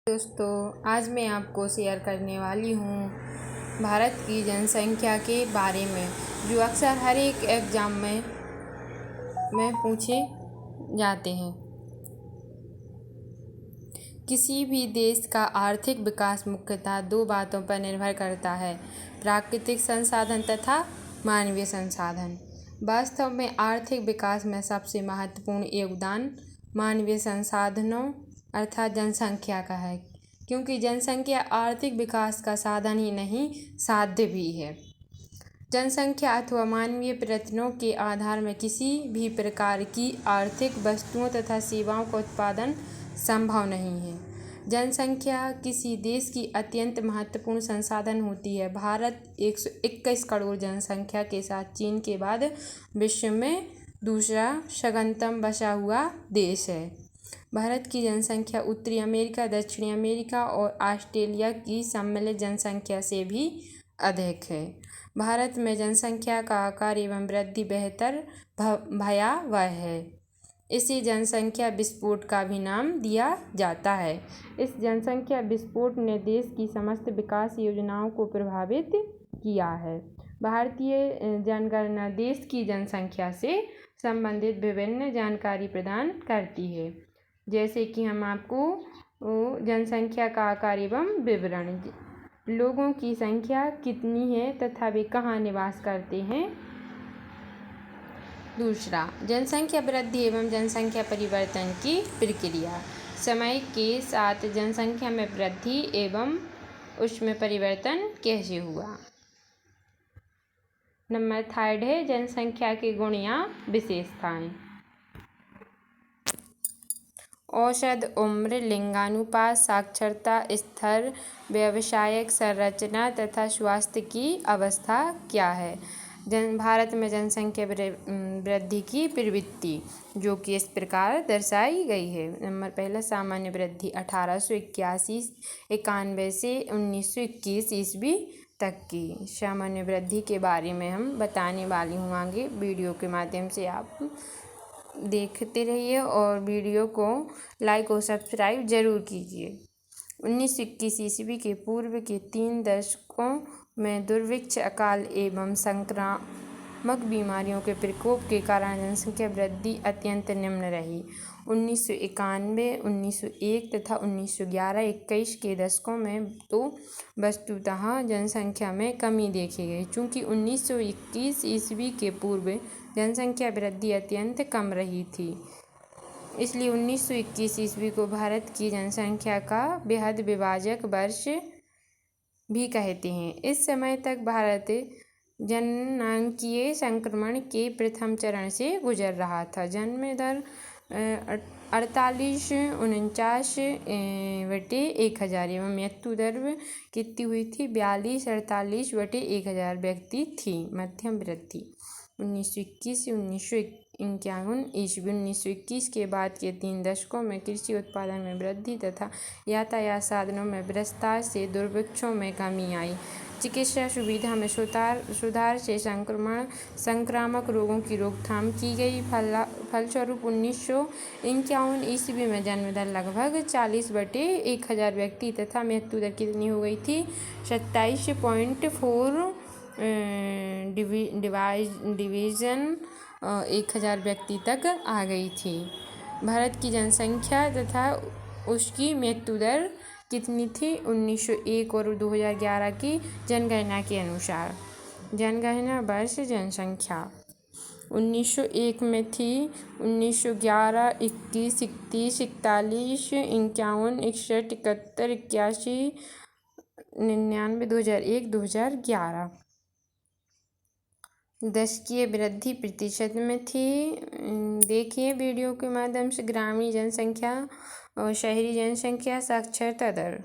दोस्तों, आज मैं आपको शेयर करने वाली हूँ भारत की जनसंख्या के बारे में, जो अक्सर हर एक एग्ज़ाम में पूछे जाते हैं। किसी भी देश का आर्थिक विकास मुख्यतः दो बातों पर निर्भर करता है: प्राकृतिक संसाधन तथा मानवीय संसाधन। वास्तव में आर्थिक विकास में सबसे महत्वपूर्ण योगदान मानवीय संसाधनों अर्थात जनसंख्या का है, क्योंकि जनसंख्या आर्थिक विकास का साधन ही नहीं, साध्य भी है। जनसंख्या अथवा मानवीय प्रयत्नों के आधार में किसी भी प्रकार की आर्थिक वस्तुओं तथा सेवाओं का उत्पादन संभव नहीं है। जनसंख्या किसी देश की अत्यंत महत्वपूर्ण संसाधन होती है। भारत 121 करोड़ जनसंख्या के साथ चीन के बाद विश्व में दूसरा सघनतम बसा हुआ देश है। भारत की जनसंख्या उत्तरी अमेरिका, दक्षिणी अमेरिका और ऑस्ट्रेलिया की सम्मिलित जनसंख्या से भी अधिक है। भारत में जनसंख्या का आकार एवं वृद्धि बेहतर भयावह है। इसे जनसंख्या विस्फोट का भी नाम दिया जाता है। इस जनसंख्या विस्फोट ने देश की समस्त विकास योजनाओं को प्रभावित किया है। भारतीय जनगणना देश की जनसंख्या से संबंधित विभिन्न जानकारी प्रदान करती है, जैसे कि हम आपको जनसंख्या का आकार एवं विवरण, लोगों की संख्या कितनी है तथा वे कहाँ निवास करते हैं। दूसरा, जनसंख्या वृद्धि एवं जनसंख्या परिवर्तन की प्रक्रिया। समय के साथ जनसंख्या में वृद्धि एवं उसमें परिवर्तन कैसे हुआ। नंबर 3 है जनसंख्या के गुण या विशेषताएं। औसत उम्र, लिंगानुपात, साक्षरता स्तर, व्यावसायिक संरचना तथा स्वास्थ्य की अवस्था क्या है। भारत में जनसंख्या वृद्धि की प्रवृत्ति जो कि इस प्रकार दर्शाई गई है। नंबर 1, सामान्य वृद्धि 1881-91 से 1921 ईस्वी तक की सामान्य वृद्धि के बारे में हम बताने वाली हूँ। आगे वीडियो के माध्यम से आप देखते रहिए और वीडियो को लाइक और सब्सक्राइब जरूर कीजिए। 1921 ईस्वी के पूर्व के 3 दशकों में दुर्भिक्ष, अकाल एवं संक्रामक बीमारियों के प्रकोप के कारण जनसंख्या वृद्धि अत्यंत निम्न रही। 1991, 1901 तथा 1911-21 के दशकों में तो वस्तुतः जनसंख्या में कमी देखी गई। चूँकि 1921 ईस्वी के पूर्व जनसंख्या वृद्धि अत्यंत कम रही थी, इसलिए 1921 ईस्वी को भारत की जनसंख्या का बेहद विभाजक वर्ष भी कहते हैं। इस समय तक भारत जननांकीय संक्रमण के प्रथम चरण से गुजर रहा था। जन्म दर 48-49/1000 एवं मृत्यु दर कितनी हुई थी? 42-48/1000 व्यक्ति थी। मध्यम वृद्धि 1921 से 1951 ईस्वी। 1921 के बाद के 3 दशकों में कृषि उत्पादन में वृद्धि तथा यातायात साधनों में विस्तार से दुर्भिक्षों में कमी आई। चिकित्सा सुविधा में सुधार से संक्रामक रोगों की रोकथाम की गई। फलस्वरूप 1951 ईस्वी में जन्म दर लगभग 40/1000 व्यक्ति तथा मृत्यु दर कितनी हो गई थी? 27.4 डिवीज़न 1000 व्यक्ति तक आ गई थी। भारत की जनसंख्या तथा उसकी मृत्यु दर कितनी थी? 1901 और 2011 की जनगणना के अनुसार। जनगणना वर्ष जनसंख्या 1901 में थी 1911, 21, 31, 41, 51, 61, 71, 81, 99, 2001, 2011 दशकीय वृद्धि प्रतिशत में थी। देखिए वीडियो के माध्यम से ग्रामीण जनसंख्या और शहरी जनसंख्या, साक्षरता दर,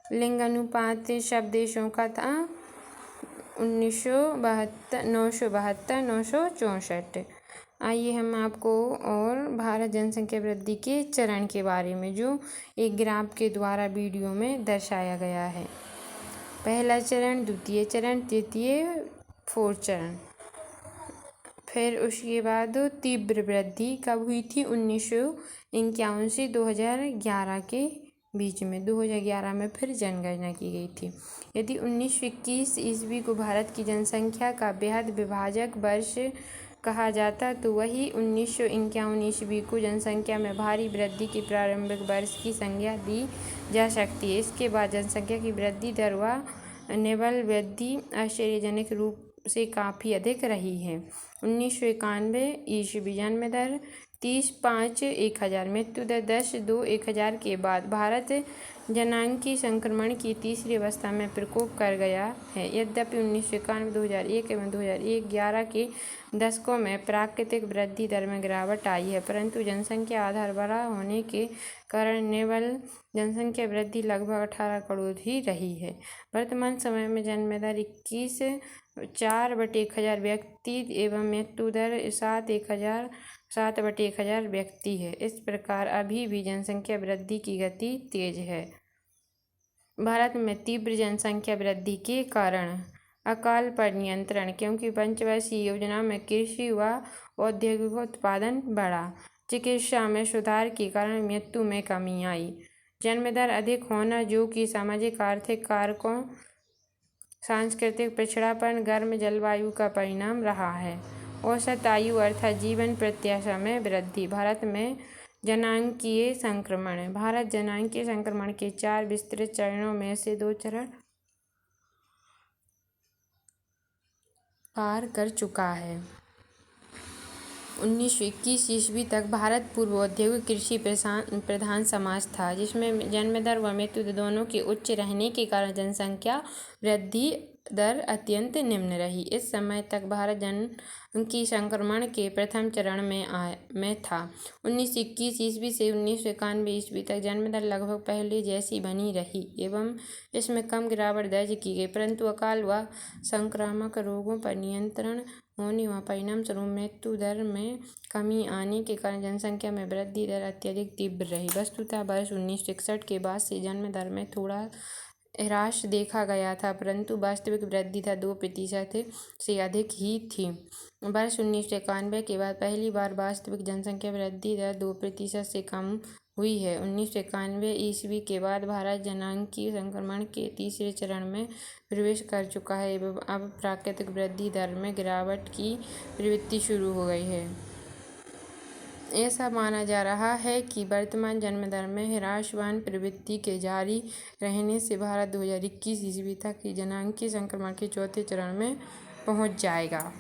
लिंगानुपात सब देशों का था 962-964। आइए हम आपको और भारत जनसंख्या वृद्धि के चरण के बारे में, जो एक ग्राफ के द्वारा वीडियो में दर्शाया गया है। पहला चरण, द्वितीय चरण, तृतीय, 4th चरण। फिर उसके बाद तीव्र वृद्धि कब हुई थी? 1951 से 2011 के बीच में। 2011 में फिर जनगणना की गई थी। यदि 1921 ईस्वी को भारत की जनसंख्या का बेहद विभाजक वर्ष कहा जाता तो वही 1951 ईस्वी को जनसंख्या में भारी वृद्धि के प्रारंभिक वर्ष की संज्ञा दी जा सकती है। इसके बाद जनसंख्या की वृद्धि दर व निव्वल वृद्धि आश्चर्यजनक रूप से काफ़ी अधिक रही है। 1991 ईस्वी जन्म दर 30,5,1000, मृत्यु दर 10,2,1000 के बाद भारत जनांकी संक्रमण की तीसरी अवस्था में प्रकोप कर गया है। यद्यपि 1991, 2001 एवं 2011 के दशकों में प्राकृतिक वृद्धि दर में गिरावट आई है, परंतु जनसंख्या आधार बड़ा होने के कारण निव्वल जनसंख्या वृद्धि लगभग 18 करोड़ ही रही है। वर्तमान समय में जन्म दर 21,4/1000 व्यक्ति एवं मृत्यु दर 7/1000 व्यक्ति है। इस प्रकार अभी भी जनसंख्या वृद्धि की गति तेज है। भारत में तीव्र जनसंख्या वृद्धि के कारण अकाल पर नियंत्रण, क्योंकि पंचवर्षीय योजना में कृषि व औद्योगिक उत्पादन बढ़ा। चिकित्सा में सुधार के कारण मृत्यु में कमी आई। जन्म दर अधिक होना, जो कि सामाजिक आर्थिक कारकों, सांस्कृतिक पिछड़ापन, गर्म जलवायु का परिणाम रहा है। औसत आयु अर्थात जीवन प्रत्याशा में वृद्धि। भारत में जनांकीय संक्रमण। भारत जनांकीय संक्रमण के 4 विस्तृत चरणों में से 2 चरण पार कर चुका है। 1921 ईस्वी तक भारत पूर्व औद्योगिक कृषि प्रधान समाज था, जिसमें जन्म दर व मृत्यु दर दोनों के उच्च रहने के कारण जनसंख्या वृद्धि दर अत्यंत निम्न रही। इस समय तक भारत जनंकी संक्रमण के प्रथम चरण में था। 1921 ईस्वी से 1991 ईस्वी तक जन्म दर लगभग पहले जैसी बनी रही एवं इसमें कम गिरावट दर्ज की गई, परंतु अकाल व संक्रामक रोगों पर नियंत्रण होने व परिणाम स्वरूप मृत्यु दर में कमी आने के कारण जनसंख्या में वृद्धि दर अत्यधिक तीव्र रही। वस्तुतः वर्ष 1961 के बाद से जन्म दर में थोड़ा ह्रास देखा गया था, परंतु वास्तविक वृद्धि दर 2% से अधिक ही थी। वर्ष 1991 के बाद पहली बार वास्तविक जनसंख्या वृद्धि दर 2% से कम हुई है। 1991 ईस्वी के बाद भारत जनांकीय संक्रमण के तीसरे चरण में प्रवेश कर चुका है एवं अब प्राकृतिक वृद्धि दर में गिरावट की प्रवृत्ति शुरू हो गई है। ऐसा माना जा रहा है कि वर्तमान जन्म दर में ह्रासमान प्रवृत्ति के जारी रहने से भारत 2021 ईस्वी तक ही जनांकीय संक्रमण के चौथे चरण में पहुंच जाएगा।